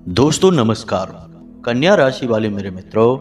दोस्तों नमस्कार। कन्या राशि वाले मेरे मित्रों,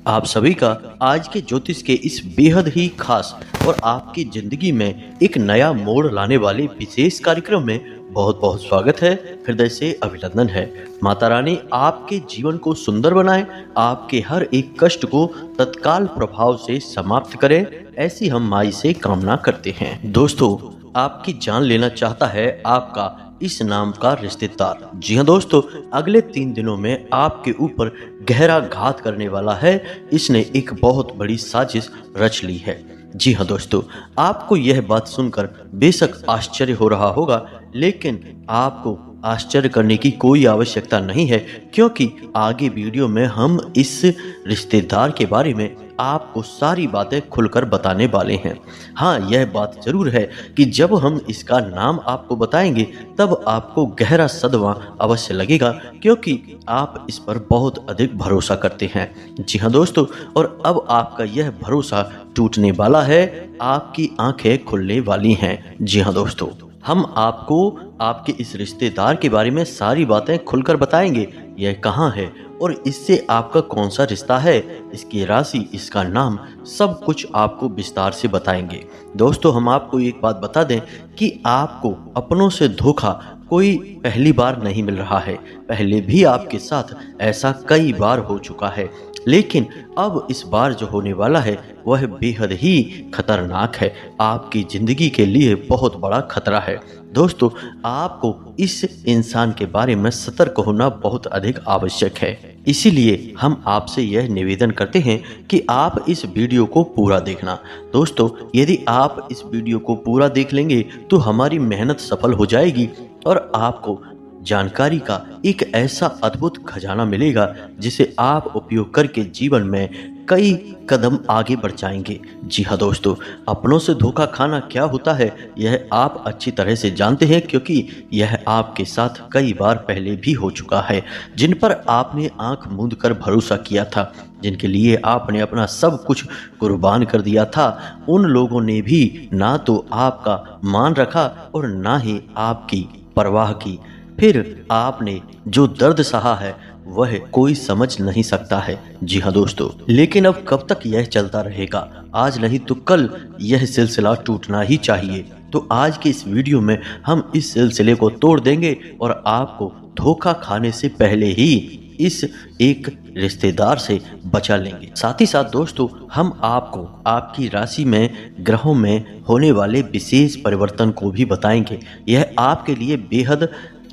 आप सभी का आज के ज्योतिष के इस बेहद ही खास और आपकी जिंदगी में एक नया मोड़ लाने वाले विशेष कार्यक्रम में बहुत बहुत स्वागत है। हृदय से अभिनंदन है। माता रानी आपके जीवन को सुंदर बनाए, आपके हर एक कष्ट को तत्काल प्रभाव से समाप्त करे, ऐसी हम माई से कामना करते हैं। दोस्तों, आपकी जान लेना चाहता है आपका इस नाम का रिश्तेदार। जी हाँ दोस्तों, अगले 3 दिनों में आपके ऊपर गहरा घात करने वाला है। इसने एक बहुत बड़ी साजिश रच ली है। जी हाँ दोस्तों, आपको यह बात सुनकर बेशक आश्चर्य हो रहा होगा, लेकिन आपको आश्चर्य करने की कोई आवश्यकता नहीं है, क्योंकि आगे वीडियो में हम इस रिश्तेदार के बारे में आपको सारी बातें खुलकर बताने वाले हैं। हाँ, यह बात जरूर है कि जब हम इसका नाम आपको बताएंगे तब आपको गहरा सदमा अवश्य लगेगा, क्योंकि आप इस पर बहुत अधिक भरोसा करते हैं। जी हाँ दोस्तों, और अब आपका यह भरोसा टूटने वाला है, आपकी आंखें खुलने वाली हैं। जी हाँ दोस्तों, हम आपको आपके इस रिश्तेदार के बारे में सारी बातें खुलकर बताएंगे। यह कहाँ है और इससे आपका कौन सा रिश्ता है, इसकी राशि, इसका नाम, सब कुछ आपको विस्तार से बताएंगे। दोस्तों, हम आपको एक बात बता दें कि आपको अपनों से धोखा कोई पहली बार नहीं मिल रहा है। पहले भी आपके साथ ऐसा कई बार हो चुका है, लेकिन अब इस बार जो होने वाला है वह बेहद ही खतरनाक है। आपकी जिंदगी के लिए बहुत बड़ा खतरा है। दोस्तों, आपको इस इंसान के बारे में सतर्क होना बहुत अधिक आवश्यक है। इसीलिए हम आपसे यह निवेदन करते हैं कि आप इस वीडियो को पूरा देखना। दोस्तों, यदि आप इस वीडियो को पूरा देख लेंगे तो हमारी मेहनत सफल हो जाएगी और आपको जानकारी का एक ऐसा अद्भुत खजाना मिलेगा जिसे आप उपयोग करके जीवन में कई कदम आगे बढ़ जाएंगे। जी हाँ दोस्तों, अपनों से धोखा खाना क्या होता है यह आप अच्छी तरह से जानते हैं, क्योंकि यह आपके साथ कई बार पहले भी हो चुका है। जिन पर आपने आंख मूंद कर भरोसा किया था, जिनके लिए आपने अपना सब कुछ कुर्बान कर दिया था, उन लोगों ने भी ना तो आपका मान रखा और ना ही आपकी परवाह की। फिर आपने जो दर्द सहा है वह कोई समझ नहीं सकता है। जी हाँ दोस्तों, लेकिन अब कब तक यह चलता रहेगा? आज नहीं तो कल यह सिलसिला टूटना ही चाहिए। तो आज के इस वीडियो में हम इस सिलसिले को तोड़ देंगे और आपको धोखा खाने से पहले ही इस एक रिश्तेदार से बचा लेंगे। साथ ही साथ दोस्तों, हम आपको आपकी राशि में ग्रहों में होने वाले विशेष परिवर्तन को भी बताएंगे। यह आपके लिए बेहद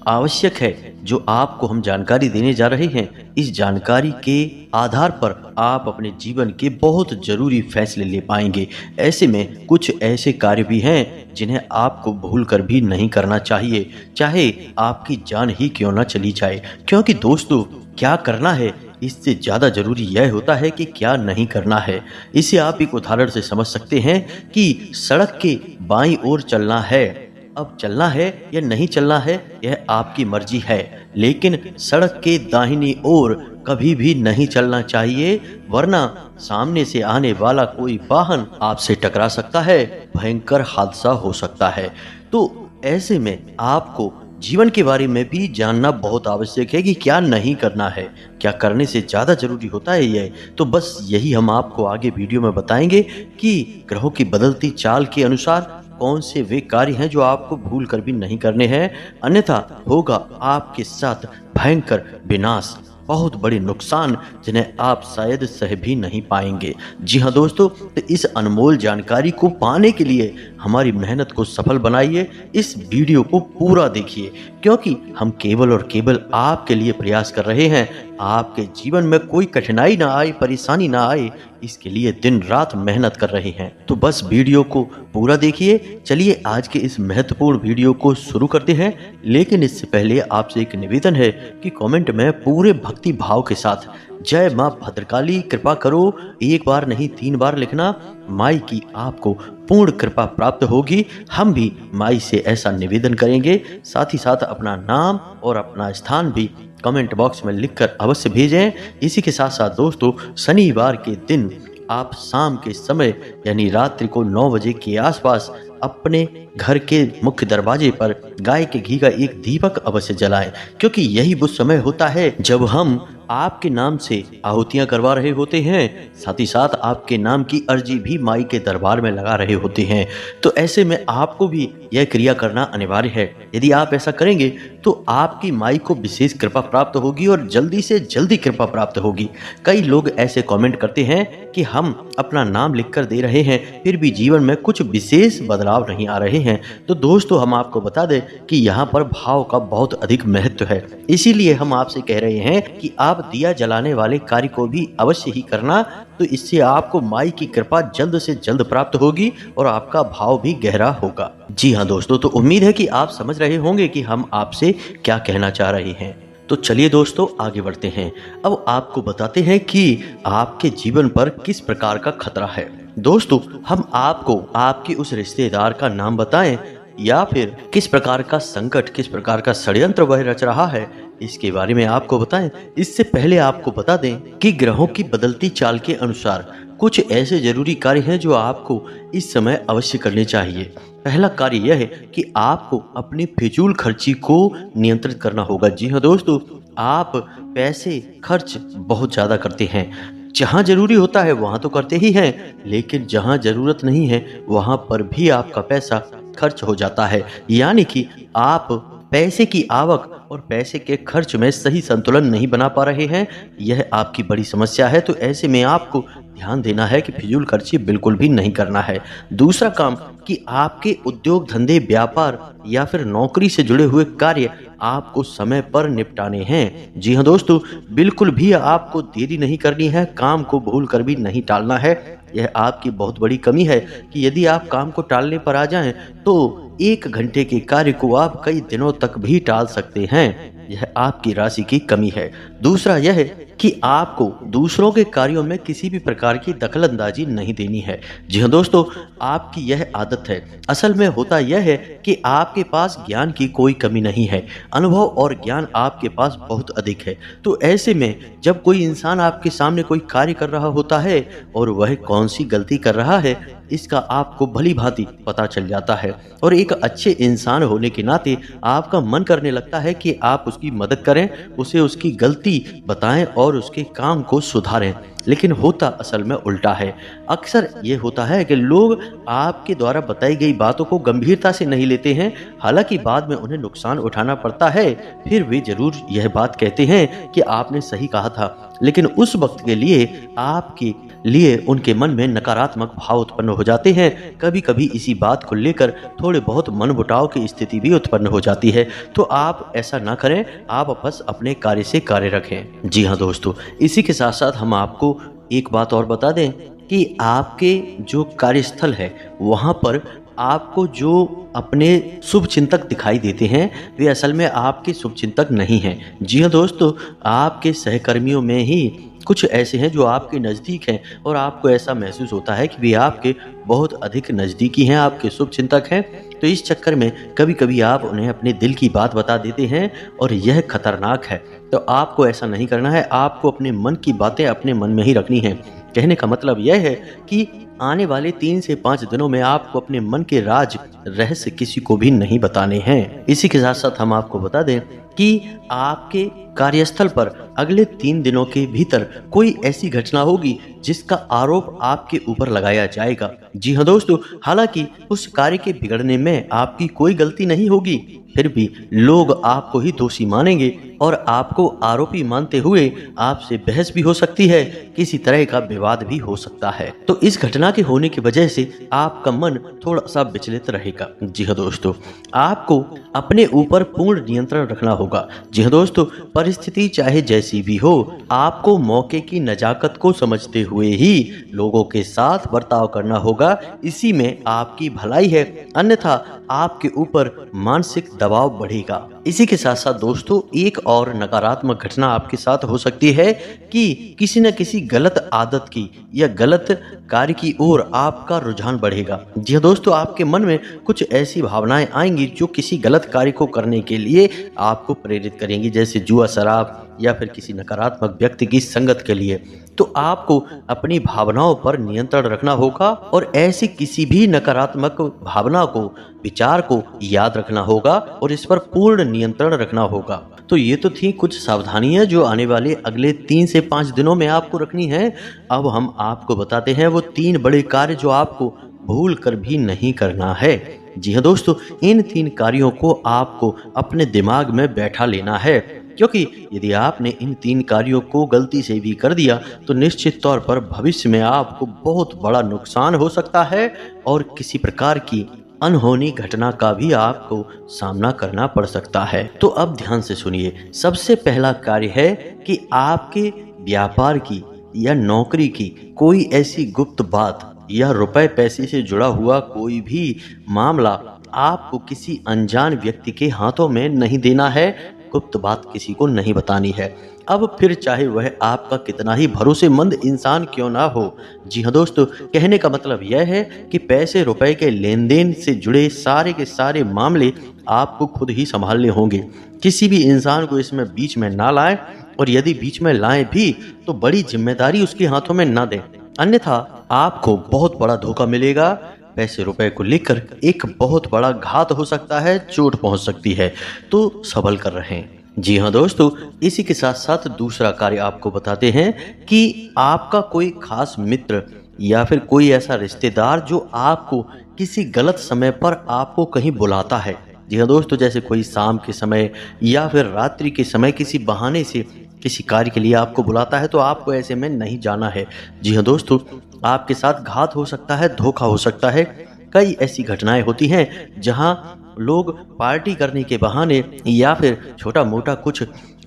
आवश्यक है जो आपको हम जानकारी देने जा रहे हैं। इस जानकारी के आधार पर आप अपने जीवन के बहुत जरूरी फैसले ले पाएंगे। ऐसे में कुछ ऐसे कार्य भी हैं जिन्हें आपको भूल कर भी नहीं करना चाहिए, चाहे आपकी जान ही क्यों ना चली जाए। क्योंकि दोस्तों, क्या करना है इससे ज़्यादा जरूरी यह होता है कि क्या नहीं करना है। इसे आप एक उदाहरण से समझ सकते हैं कि सड़क के बाईं ओर चलना है। अब चलना है या नहीं चलना है यह आपकी मर्जी है, लेकिन सड़क के दाहिनी ओर कभी भी नहीं चलना चाहिए, वरना सामने से आने वाला कोई वाहन आपसे टकरा सकता है, भयंकर हादसा हो सकता है। तो ऐसे में आपको जीवन के बारे में भी जानना बहुत आवश्यक है कि क्या नहीं करना है, क्या करने से ज़्यादा जरूरी होता है यह। तो बस यही हम आपको आगे वीडियो में बताएंगे कि ग्रहों की बदलती चाल के अनुसार कौन से वे कार्य हैं जो आपको भूल कर भी नहीं करने हैं, अन्यथा होगा आपके साथ भयंकर विनाश, बहुत बड़े नुकसान जिन्हें आप शायद सह भी नहीं पाएंगे। जी हाँ दोस्तों, तो इस अनमोल जानकारी को पाने के लिए हमारी मेहनत को सफल बनाइए। इस वीडियो को पूरा देखिए, क्योंकि हम केवल और केवल आपके लिए प्रयास कर रहे हैं। आपके जीवन में कोई कठिनाई ना आए, परेशानी ना आए, इसके लिए दिन रात मेहनत कर रहे हैं। तो बस वीडियो को पूरा देखिए। चलिए आज के इस महत्वपूर्ण वीडियो को शुरू करते हैं, लेकिन इससे पहले आपसे एक निवेदन है कि कमेंट में पूरे भक्ति भाव के साथ जय मां भद्रकाली कृपा करो, एक बार नहीं 3 बार लिखना। माई की आपको पूर्ण कृपा प्राप्त होगी। हम भी माई से ऐसा निवेदन करेंगे। साथ ही साथ अपना नाम और अपना स्थान भी कमेंट बॉक्स में लिखकर अवश्य भेजें। इसी के साथ साथ दोस्तों, शनिवार के दिन आप शाम के समय यानी रात्रि को 9 बजे के आसपास अपने घर के मुख्य दरवाजे पर गाय के घी का एक दीपक अवश्य जलाएं, क्योंकि यही वो समय होता है जब हम आपके नाम से आहुतियां करवा रहे होते हैं, साथ ही साथ आपके नाम की अर्जी भी माई के दरबार में लगा रहे होते हैं। तो ऐसे में आपको भी यह क्रिया करना अनिवार्य है। यदि आप ऐसा करेंगे तो आपकी माई को विशेष कृपा प्राप्त होगी और जल्दी से जल्दी कृपा प्राप्त होगी। कई लोग ऐसे कमेंट करते हैं कि हम अपना नाम लिखकर दे रहे हैं, फिर भी जीवन में कुछ विशेष बदलाव नहीं आ रहे हैं। तो दोस्तों, हम आपको बता दें कि यहाँ पर भाव का बहुत अधिक महत्व है। इसीलिए हम आपसे कह रहे हैं कि आप दिया जलाने वाले कार्य को भी अवश्य ही करना, तो इससे आपको माई की कृपा जल्द से जल्द प्राप्त होगी और आपका भाव भी गहरा होगा। जी हाँ दोस्तों, तो उम्मीद है कि आप समझ रहे होंगे कि हम आपसे क्या कहना चाह रहे हैं। तो चलिए दोस्तों, आगे बढ़ते हैं। अब आपको बताते हैं कि आपके जीवन पर किस प्रकार का खतरा है। दोस्तों, हम आपको आपके उस रिश्तेदार का नाम बताएं या फिर किस प्रकार का संकट, किस प्रकार का षड्यंत्र वह रच रहा है, इसके बारे में आपको बताएं। इससे पहले आपको बता दें कि ग्रहों की बदलती चाल के अनुसार कुछ ऐसे जरूरी कार्य हैं जो आपको इस समय अवश्य करने चाहिए। पहला कार्य यह है कि आपको अपनी फिजूल खर्ची को नियंत्रित करना होगा। जी हाँ दोस्तों, आप पैसे खर्च बहुत ज्यादा करते हैं। जहाँ जरूरी होता है वहाँ तो करते ही हैं, लेकिन जहाँ जरूरत नहीं है वहाँ पर भी आपका पैसा खर्च हो जाता है। यानी कि आप पैसे की आवक और पैसे के खर्च में सही संतुलन नहीं बना पा रहे हैं। यह आपकी बड़ी समस्या है। तो ऐसे में आपको ध्यान देना है कि फिजूल खर्ची बिल्कुल भी नहीं करना है। दूसरा काम कि आपके उद्योग धंधे, व्यापार या फिर नौकरी से जुड़े हुए कार्य आपको समय पर निपटाने हैं। जी हाँ दोस्तों, बिल्कुल भी आपको देरी नहीं करनी है, काम को भूल कर भी नहीं टालना है। यह आपकी बहुत बड़ी कमी है कि यदि आप काम को टालने पर आ जाएं तो 1 घंटे के कार्य को आप कई दिनों तक भी टाल सकते हैं। यह आपकी राशि की कमी है। दूसरा यह है कि आपको दूसरों के कार्यों में किसी भी प्रकार की दखलंदाजी नहीं देनी है। जी हाँ दोस्तों, आपकी यह आदत है। असल में होता यह है कि आपके पास ज्ञान की कोई कमी नहीं है, अनुभव और ज्ञान आपके पास बहुत अधिक है। तो ऐसे में जब कोई इंसान आपके सामने कोई कार्य कर रहा होता है और वह कौन सी गलती कर रहा है, इसका आपको भली भांति पता चल जाता है और एक अच्छे इंसान होने के नाते आपका मन करने लगता है कि आप उसकी मदद करें, उसे उसकी गलती बताएं और उसके काम को सुधारें। लेकिन होता असल में उल्टा है। अक्सर ये होता है कि लोग आपके द्वारा बताई गई बातों को गंभीरता से नहीं लेते हैं। हालांकि बाद में उन्हें नुकसान उठाना पड़ता है, फिर वे जरूर यह बात कहते हैं कि आपने सही कहा था, लेकिन उस वक्त के लिए आपके लिए उनके मन में नकारात्मक भाव उत्पन्न हो जाते हैं। कभी कभी इसी बात को लेकर थोड़े बहुत मनमुटाव की स्थिति भी उत्पन्न हो जाती है। तो आप ऐसा ना करें, आप बस अपने कार्य से कार्य रखें। जी हाँ दोस्तों, इसी के साथ साथ हम आपको एक बात और बता दें कि आपके जो कार्यस्थल है वहाँ पर आपको जो अपने शुभ चिंतक दिखाई देते हैं वे असल में आपके शुभ चिंतक नहीं हैं। जी हाँ दोस्तों, आपके सहकर्मियों में ही कुछ ऐसे हैं जो आपके नज़दीक हैं और आपको ऐसा महसूस होता है कि वे आपके बहुत अधिक नज़दीकी हैं, आपके शुभ चिंतक हैं। तो इस चक्कर में कभी कभी आप उन्हें अपने दिल की बात बता देते हैं और यह खतरनाक है। तो आपको ऐसा नहीं करना है, आपको अपने मन की बातें अपने मन में ही रखनी है। कहने का मतलब यह है कि आने वाले 3 से 5 दिनों में आपको अपने मन के राज रहस्य किसी को भी नहीं बताने हैं। इसी के साथ साथ हम आपको बता दें कि आपके कार्यस्थल पर अगले 3 दिनों के भीतर कोई ऐसी घटना होगी जिसका आरोप आपके ऊपर लगाया जाएगा। जी हाँ दोस्तों, हालांकि उस कार्य के बिगड़ने में आपकी कोई गलती नहीं होगी, फिर भी लोग आपको ही दोषी मानेंगे और आपको आरोपी मानते हुए आपसे बहस भी हो सकती है, किसी तरह का विवाद भी हो सकता है। तो इस घटना के होने की वजह से आपका मन थोड़ा सा विचलित रहेगा। जी हाँ दोस्तों, आपको अपने ऊपर पूर्ण नियंत्रण रखना होगा। जी हाँ दोस्तों, परिस्थिति चाहे जैसी भी हो, आपको मौके की नजाकत को समझते हुए ही लोगों के साथ बर्ताव करना होगा। इसी में आपकी भलाई है, अन्यथा आपके ऊपर मानसिक दबाव बढ़ेगा। इसी के साथ साथ दोस्तों, एक और नकारात्मक घटना आपके साथ हो सकती है कि किसी न किसी गलत आदत की या गलत कार्य की ओर आपका रुझान बढ़ेगा। जी हाँ दोस्तों, आपके मन में कुछ ऐसी भावनाएं आएंगी जो किसी गलत कार्य को करने के लिए आपको प्रेरित करेंगी, जैसे जुआ, शराब, या फिर किसी नकारात्मक व्यक्ति की संगत के लिए, तो आपको अपनी भावनाओं पर नियंत्रण रखना होगा और ऐसी किसी भी नकारात्मक भावना को, विचार को याद रखना होगा और इस पर पूर्ण नियंत्रण रखना होगा। तो ये तो थी कुछ सावधानियां जो आने वाले अगले 3 से 5 दिनों में आपको रखनी है। अब हम आपको बताते हैं वो 3 बड़े कार्य जो आपको भूल कर भी नहीं करना है। जी हाँ दोस्तों, इन 3 कार्यों को आपको अपने दिमाग में बैठा लेना है, क्योंकि यदि आपने इन 3 कार्यों को गलती से भी कर दिया तो निश्चित तौर पर भविष्य में आपको बहुत बड़ा नुकसान हो सकता है और किसी प्रकार की अनहोनी घटना का भी आपको सामना करना पड़ सकता है। तो अब ध्यान से सुनिए। सबसे पहला कार्य है कि आपके व्यापार की या नौकरी की कोई ऐसी गुप्त बात या रुपए पैसे से जुड़ा हुआ कोई भी मामला आपको किसी अनजान व्यक्ति के हाथों में नहीं देना है। गुप्त बात किसी को नहीं बतानी है। अब फिर चाहे वह आपका कितना ही भरोसेमंद इंसान क्यों ना हो। जी हाँ दोस्तों, कहने का मतलब यह है कि पैसे रुपए के लेन देन से जुड़े सारे के सारे मामले आपको खुद ही संभालने होंगे। किसी भी इंसान को इसमें बीच में ना लाएं और यदि बीच में लाएं भी तो बड़ी जिम्मेदारी उसके हाथों में ना दें, अन्यथा आपको बहुत बड़ा धोखा मिलेगा। पैसे रुपए को लेकर एक बहुत बड़ा घात हो सकता है, चोट पहुंच सकती है, तो संभल कर रहें। जी हाँ दोस्तों, इसी के साथ साथ दूसरा कार्य आपको बताते हैं कि आपका कोई खास मित्र या फिर कोई ऐसा रिश्तेदार जो आपको किसी गलत समय पर आपको कहीं बुलाता है। जी हाँ दोस्तों, जैसे कोई शाम के समय या फिर रात्रि के समय किसी बहाने से किसी कार्य के लिए आपको बुलाता है, तो आपको ऐसे में नहीं जाना है। जी हाँ दोस्तों, आपके साथ घात हो सकता है, धोखा हो सकता है। कई ऐसी घटनाएं होती हैं जहां लोग पार्टी करने के बहाने या फिर छोटा मोटा कुछ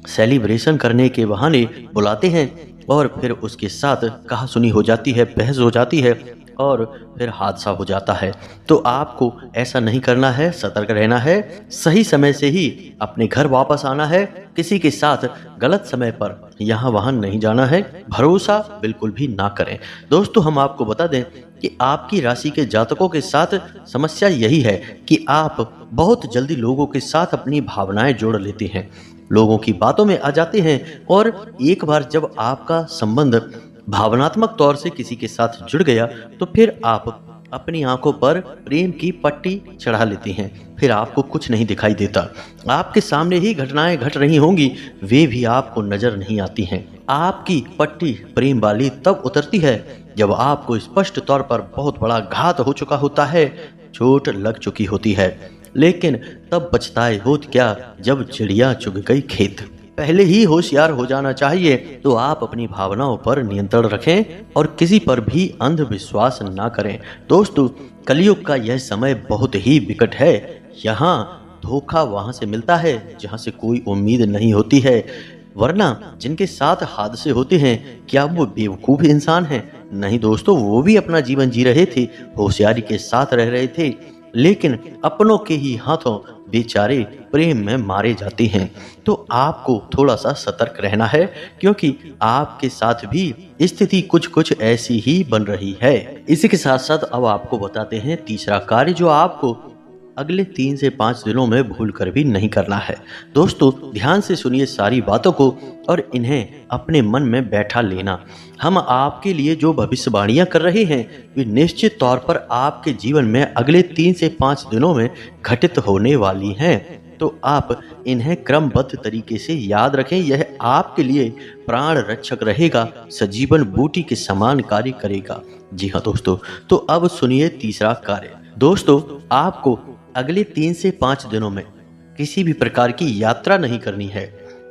सेलिब्रेशन करने के बहाने बुलाते हैं और फिर उसके साथ कहासुनी हो जाती है, बहस हो जाती है और फिर हादसा हो जाता है। तो आपको ऐसा नहीं करना है, सतर्क रहना है, सही समय से ही अपने घर वापस आना है। किसी के साथ गलत समय पर यहाँ वहाँ नहीं जाना है। भरोसा बिल्कुल भी ना करें। दोस्तों, हम आपको बता दें कि आपकी राशि के जातकों के साथ समस्या यही है कि आप बहुत जल्दी लोगों के साथ अपनी भावनाएं जोड़ लेते हैं, लोगों की बातों में आ जाते हैं और एक बार जब आपका संबंध भावनात्मक तौर से किसी के साथ जुड़ गया तो फिर आप अपनी आंखों पर प्रेम की पट्टी चढ़ा लेती हैं। फिर आपको कुछ नहीं दिखाई देता। आपके सामने ही घटनाएं घट रही होंगी, वे भी आपको नजर नहीं आती हैं। आपकी पट्टी प्रेम वाली तब उतरती है जब आपको स्पष्ट तौर पर बहुत बड़ा घात हो चुका होता है, चोट लग चुकी होती है। लेकिन तब पछताए होत क्या जब चिड़िया चुग गई खेत। पहले ही होशियार हो जाना चाहिए। तो आप अपनी भावनाओं पर नियंत्रण रखें और किसी पर भी अंधविश्वास ना करें। दोस्तों, कलयुग का यह समय बहुत ही विकट है। यहाँ धोखा वहां से मिलता है जहां से कोई उम्मीद नहीं होती है, वरना जिनके साथ हादसे होते हैं क्या वो बेवकूफ इंसान हैं? नहीं दोस्तों, वो भी अपना जीवन जी रहे थे, होशियारी के साथ रह रहे थे, लेकिन अपनों के ही हाथों बेचारे प्रेम में मारे जाते हैं। तो आपको थोड़ा सा सतर्क रहना है, क्योंकि आपके साथ भी स्थिति कुछ कुछ ऐसी ही बन रही है। इसी के साथ साथ अब आपको बताते हैं तीसरा कार्य जो आपको अगले 3 से 5 दिनों में भूल कर भी नहीं करना है। दोस्तों, ध्यान से सुनिए सारी बातों को और इन्हें अपने मन में बैठा लेना। हम आपके लिए जो भविष्यवाणियां कर रहे हैं वे निश्चित तौर पर आपके जीवन में अगले 3 से 5 दिनों में घटित होने वाली हैं। तो आप इन्हें क्रमबद्ध तरीके से याद रखें। यह आपके लिए प्राण रक्षक रहेगा, सजीवन बूटी के समान कार्य करेगा। जी हाँ दोस्तों, तो अब सुनिए तीसरा कार्य। दोस्तों, आपको अगले 3 से 5 दिनों में किसी भी प्रकार की यात्रा नहीं करनी है।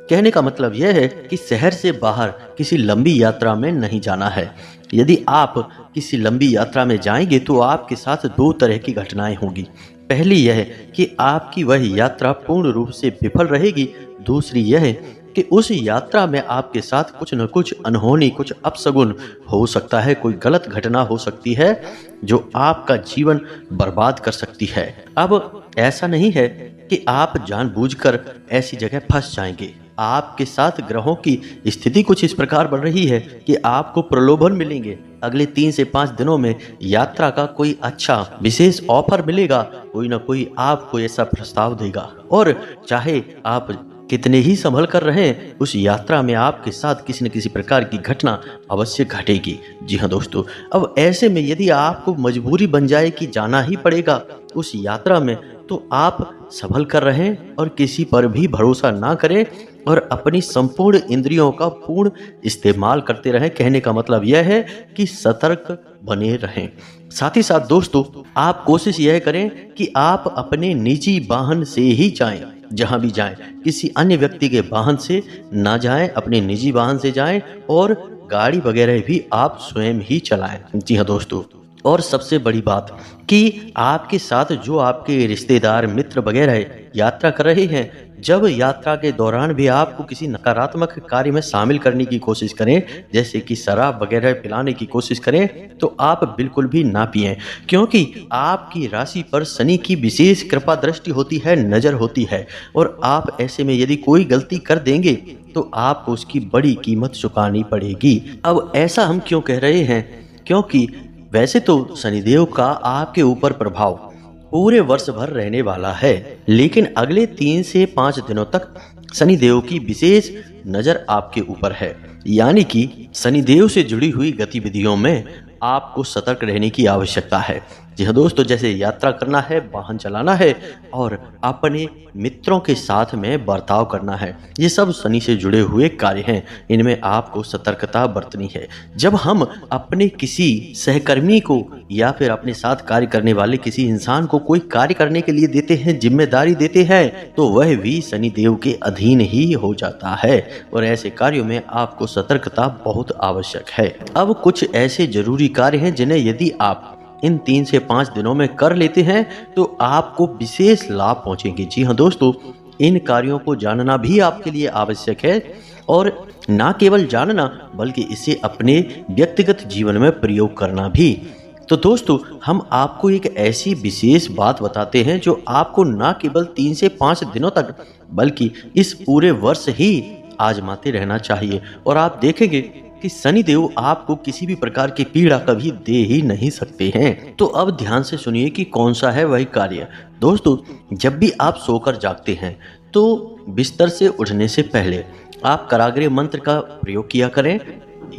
कहने का मतलब यह है कि शहर से बाहर किसी लंबी यात्रा में नहीं जाना है। यदि आप किसी लंबी यात्रा में जाएंगे तो आपके साथ 2 तरह की घटनाएं होंगी। पहली यह कि आपकी वह यात्रा पूर्ण रूप से विफल रहेगी। दूसरी यह कि उस यात्रा में आपके साथ कुछ न कुछ अनहोनी, कुछ अपशगुन हो सकता है, कोई गलत घटना हो सकती है जो आपका जीवन बर्बाद कर सकती है। अब ऐसा नहीं है कि आप जानबूझकर ऐसी जगह फंस जाएंगे। आपके साथ ग्रहों की स्थिति कुछ इस प्रकार बन रही है कि आपको प्रलोभन मिलेंगे। अगले 3 से 5 दिनों में यात्रा का कोई अच्छा विशेष ऑफर मिलेगा, कोई ना कोई आपको ऐसा प्रस्ताव देगा। और चाहे आप कितने ही संभल कर रहें, उस यात्रा में आपके साथ किसी न किसी प्रकार की घटना अवश्य घटेगी। जी हाँ दोस्तों, अब ऐसे में यदि आपको मजबूरी बन जाए कि जाना ही पड़ेगा उस यात्रा में, तो आप संभल कर रहें और किसी पर भी भरोसा ना करें और अपनी संपूर्ण इंद्रियों का पूर्ण इस्तेमाल करते रहें। कहने का मतलब यह है कि सतर्क बने रहें। साथ ही साथ दोस्तों, आप कोशिश यह करें कि आप अपने निजी वाहन से ही जाएं। जहां भी जाएं, किसी अन्य व्यक्ति के वाहन से ना जाएं, अपने निजी वाहन से जाएं और गाड़ी वगैरह भी आप स्वयं ही चलाएं। जी हाँ दोस्तों, और सबसे बड़ी बात कि आपके साथ जो आपके रिश्तेदार, मित्र वगैरह यात्रा कर रहे हैं, जब यात्रा के दौरान भी आपको किसी नकारात्मक कार्य में शामिल करने की कोशिश करें, जैसे कि शराब वगैरह पिलाने की कोशिश करें, तो आप बिल्कुल भी ना पिएं, क्योंकि आपकी राशि पर शनि की विशेष कृपा दृष्टि होती है, नज़र होती है, और आप ऐसे में यदि कोई गलती कर देंगे तो आपको उसकी बड़ी कीमत चुकानी पड़ेगी। अब ऐसा हम क्यों कह रहे हैं? क्योंकि वैसे तो शनिदेव का आपके ऊपर प्रभाव पूरे वर्ष भर रहने वाला है, लेकिन अगले 3 से 5 दिनों तक शनिदेव की विशेष नज़र आपके ऊपर है। यानी कि शनिदेव से जुड़ी हुई गतिविधियों में आपको सतर्क रहने की आवश्यकता है। जी हाँ दोस्तों, जैसे यात्रा करना है, वाहन चलाना है और अपने मित्रों के साथ में बर्ताव करना है, ये सब शनि से जुड़े हुए कार्य हैं। इनमें आपको सतर्कता बरतनी है। जब हम अपने किसी सहकर्मी को या फिर अपने साथ कार्य करने वाले किसी इंसान को कोई कार्य करने के लिए देते हैं, जिम्मेदारी देते हैं, तो वह भी शनिदेव के अधीन ही हो जाता है और ऐसे कार्यों में आपको सतर्कता बहुत आवश्यक है। अब कुछ ऐसे जरूरी कार्य हैं जिन्हें यदि आप इन 3 से 5 दिनों में कर लेते हैं तो आपको विशेष लाभ पहुंचेंगे। जी हाँ दोस्तों, इन कार्यों को जानना भी आपके लिए आवश्यक है और ना केवल जानना बल्कि इसे अपने व्यक्तिगत जीवन में प्रयोग करना भी। तो दोस्तों, हम आपको एक ऐसी विशेष बात बताते हैं जो आपको ना केवल 3 से 5 दिनों तक बल्कि इस पूरे वर्ष ही आजमाते रहना चाहिए और आप देखेंगे कि शनिदेव आपको किसी भी प्रकार की पीड़ा कभी दे ही नहीं सकते हैं। तो अब ध्यान से सुनिए कि कौन सा है वही कार्य। दोस्तों, जब भी आप सोकर जागते हैं तो बिस्तर से उठने से पहले आप कराग्रे मंत्र का प्रयोग किया करें।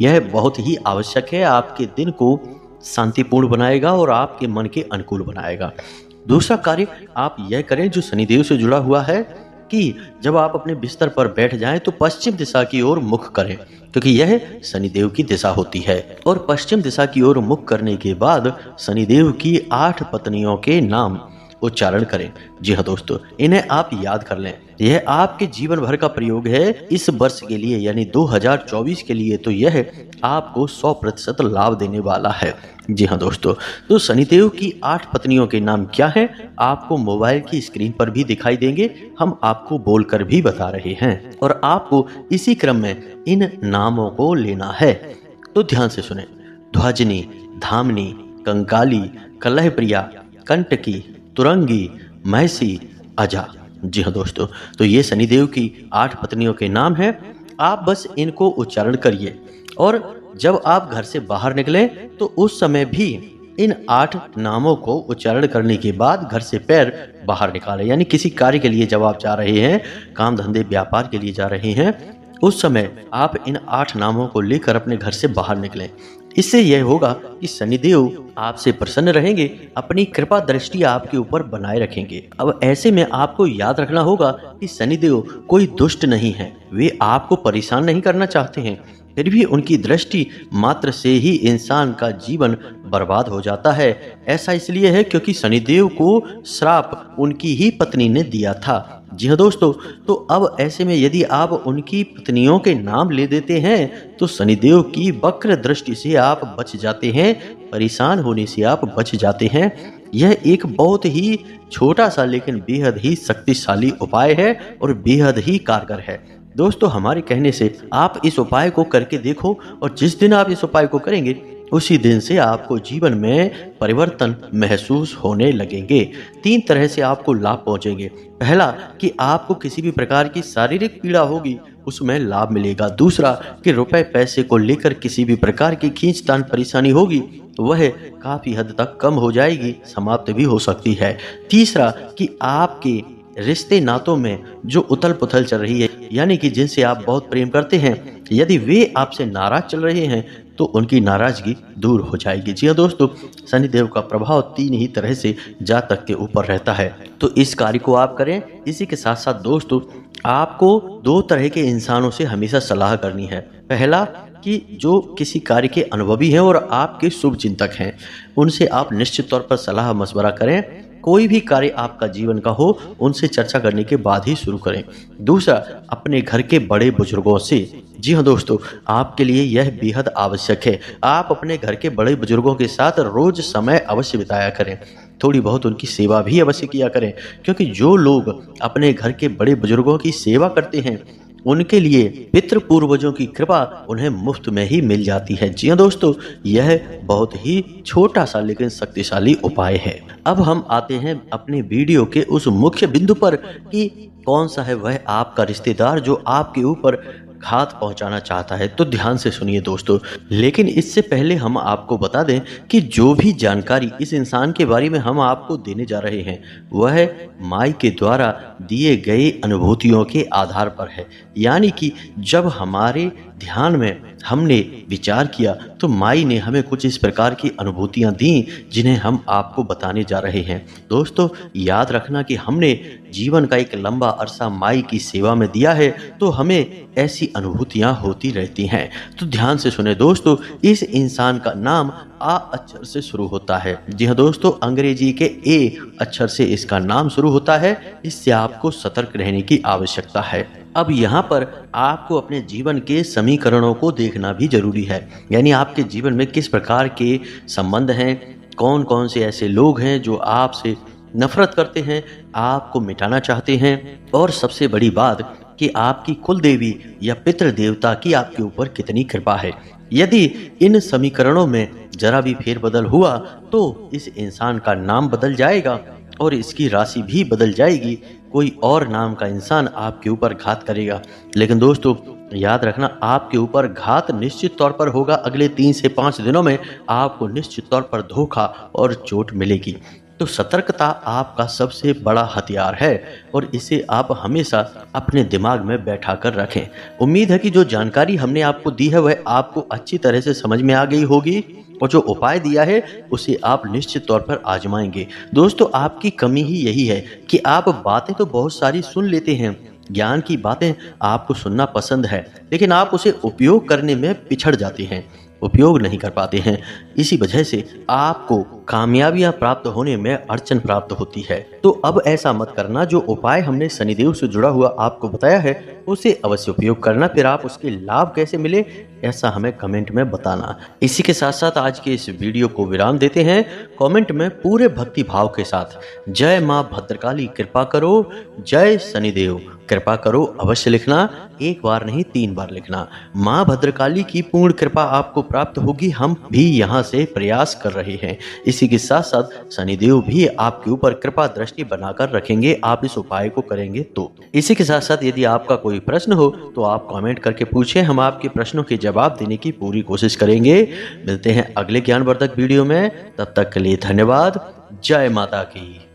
यह बहुत ही आवश्यक है, आपके दिन को शांतिपूर्ण बनाएगा और आपके मन के अनुकूल बनाएगा। दूसरा कार्य आप यह करें जो शनिदेव से जुड़ा हुआ है कि जब आप अपने बिस्तर पर बैठ जाएं तो पश्चिम दिशा की ओर मुख करें, क्योंकि यह शनिदेव की दिशा होती है। और पश्चिम दिशा की ओर मुख करने के बाद शनिदेव की 8 पत्नियों के नाम उच्चारण करें। जी हाँ दोस्तों, इन्हें आप याद कर लें। यह आपके जीवन भर का प्रयोग है इस वर्ष के लिए, यानी 2024 के लिए, तो यह आपको 100% लाभ देने वाला है। जी हाँ दोस्तों, तो शनिदेव की 8 पत्नियों के नाम क्या हैं आपको मोबाइल की स्क्रीन पर भी दिखाई देंगे, हम आपको बोलकर भी बता रहे हैं और आपको इसी क्रम में इन नामों को लेना है। तो ध्यान से सुने। ध्वजनी, धामनी, कंकाली, कलहप्रिया, कंटकी, तुरंगी, महसी, अजा। जी हाँ दोस्तों, तो ये शनिदेव की 8 पत्नियों के नाम हैं। आप बस इनको उच्चारण करिए और जब आप घर से बाहर निकलें तो उस समय भी इन 8 नामों को उच्चारण करने के बाद घर से पैर बाहर निकालें। यानी किसी कार्य के लिए जब आप जा रहे हैं, काम धंधे व्यापार के लिए जा रहे हैं, उस समय आप इन 8 नामों को लेकर अपने घर से बाहर निकलें। इससे यह होगा कि शनिदेव आपसे प्रसन्न रहेंगे, अपनी कृपा दृष्टि आपके ऊपर बनाए रखेंगे। अब ऐसे में आपको याद रखना होगा कि शनिदेव कोई दुष्ट नहीं है, वे आपको परेशान नहीं करना चाहते हैं, फिर भी उनकी दृष्टि मात्र से ही इंसान का जीवन बर्बाद हो जाता है। ऐसा इसलिए है क्योंकि शनिदेव को श्राप उनकी ही पत्नी ने दिया था। जी हाँ दोस्तों, तो अब ऐसे में यदि आप उनकी पत्नियों के नाम ले देते हैं तो शनिदेव की वक्र दृष्टि से आप बच जाते हैं, परेशान होने से आप बच जाते हैं। यह एक बहुत ही छोटा सा लेकिन बेहद ही शक्तिशाली उपाय है और बेहद ही कारगर है। दोस्तों, हमारे कहने से आप इस उपाय को करके देखो और जिस दिन आप इस उपाय को करेंगे उसी दिन से आपको जीवन में परिवर्तन महसूस होने लगेंगे। 3 तरह से आपको लाभ पहुंचेंगे। पहला कि आपको किसी भी प्रकार की शारीरिक पीड़ा होगी उसमें लाभ मिलेगा। दूसरा कि रुपए पैसे को लेकर किसी भी प्रकार की खींचतान परेशानी होगी वह काफी हद तक कम हो जाएगी, समाप्त भी हो सकती है। तीसरा कि आपके रिश्ते नातों में जो उथल पुथल चल रही है, यानी कि जिनसे आप बहुत प्रेम करते हैं, यदि वे आपसे नाराज चल रहे हैं तो उनकी नाराजगी दूर हो जाएगी। जी हाँ दोस्तों, शनिदेव का प्रभाव 3 ही तरह से जातक के ऊपर रहता है, तो इस कार्य को आप करें। इसी के साथ साथ दोस्तों, आपको 2 तरह के इंसानों से हमेशा सलाह करनी है। पहला कि जो किसी कार्य के अनुभवी हैं और आपके शुभ चिंतक हैं, उनसे आप निश्चित तौर पर सलाह मशवरा करें। कोई भी कार्य आपका जीवन का हो, उनसे चर्चा करने के बाद ही शुरू करें। दूसरा, अपने घर के बड़े बुजुर्गों से, जी हाँ दोस्तों, आपके लिए यह बेहद आवश्यक है। आप अपने घर के बड़े बुजुर्गों के साथ रोज समय अवश्य बिताया करें, थोड़ी बहुत उनकी सेवा भी अवश्य किया करें, क्योंकि जो लोग अपने घर के बड़े बुजुर्गों की सेवा करते हैं, उनके लिए पितृ पूर्वजों की कृपा उन्हें मुफ्त में ही मिल जाती है। जी हाँ दोस्तों, यह बहुत ही छोटा सा लेकिन शक्तिशाली उपाय है। अब हम आते हैं अपने वीडियो के उस मुख्य बिंदु पर कि कौन सा है वह आपका रिश्तेदार जो आपके ऊपर घात पहुंचाना चाहता है। तो ध्यान से सुनिए दोस्तों, लेकिन इससे पहले हम आपको बता दें कि जो भी जानकारी इस इंसान के बारे में हम आपको देने जा रहे हैं, वह माई के द्वारा दिए गए अनुभूतियों के आधार पर है। यानी कि जब हमारे ध्यान में हमने विचार किया तो माई ने हमें कुछ इस प्रकार की अनुभूतियां दी जिन्हें हम आपको बताने जा रहे हैं। दोस्तों, याद रखना कि हमने जीवन का एक लंबा अरसा माई की सेवा में दिया है, तो हमें ऐसी अनुभूतियां होती रहती हैं। तो ध्यान से सुने दोस्तों, इस इंसान का नाम आ अक्षर से शुरू होता है। जी हाँ दोस्तों, अंग्रेजी के ए अक्षर से इसका नाम शुरू होता है। इससे आपको सतर्क रहने की आवश्यकता है। अब यहाँ पर आपको अपने जीवन के समीकरणों को देखना भी जरूरी है, यानी आपके जीवन में किस प्रकार के संबंध हैं, कौन कौन से ऐसे लोग हैं जो आपसे नफरत करते हैं, आपको मिटाना चाहते हैं, और सबसे बड़ी बात कि आपकी कुल देवी या पितृ देवता की आपके ऊपर कितनी कृपा है। यदि इन समीकरणों में जरा भी फेरबदल हुआ तो इस इंसान का नाम बदल जाएगा और इसकी राशि भी बदल जाएगी। कोई और नाम का इंसान आपके ऊपर घात करेगा। लेकिन दोस्तों, याद रखना, आपके ऊपर घात निश्चित तौर पर होगा। अगले 3 से 5 दिनों में आपको निश्चित तौर पर धोखा और चोट मिलेगी। तो सतर्कता आपका सबसे बड़ा हथियार है और इसे आप हमेशा अपने दिमाग में बैठा कर रखें। उम्मीद है कि जो जानकारी हमने आपको दी है वह आपको अच्छी तरह से समझ में आ गई होगी और जो उपाय दिया है उसे आप निश्चित तौर पर आजमाएंगे। दोस्तों, आपकी कमी ही यही है कि आप बातें तो बहुत सारी सुन लेते हैं, ज्ञान की बातें आपको सुनना पसंद है, लेकिन आप उसे उपयोग करने में पिछड़ जाते हैं, उपयोग नहीं कर पाते हैं। इसी वजह से आपको कामयाबियां प्राप्त होने में अड़चन प्राप्त होती है। तो अब ऐसा मत करना। जो उपाय हमने शनिदेव से जुड़ा हुआ आपको बताया है उसे अवश्य उपयोग करना। फिर आप उसके लाभ कैसे मिले, ऐसा हमें कमेंट में बताना। इसी के साथ साथ आज के इस वीडियो को विराम देते हैं। कमेंट में पूरे भक्ति भाव के साथ जय मां भद्रकाली कृपा करो, जय शनिदेव कृपा करो अवश्य लिखना। 1 बार नहीं 3 बार लिखना। मां भद्रकाली की पूर्ण कृपा आपको प्राप्त होगी, हम भी यहाँ से प्रयास कर रहे हैं। इसी के साथ साथ शनिदेव भी आपके ऊपर कृपा दृष्टि बनाकर रखेंगे, आप इस उपाय को करेंगे तो। इसी के साथ साथ यदि आपका कोई प्रश्न हो तो आप कमेंट करके पूछें, हम आपके प्रश्नों के जवाब देने की पूरी कोशिश करेंगे। मिलते हैं अगले ज्ञानवर्धक वीडियो में, तब तक के लिए धन्यवाद। जय माता की।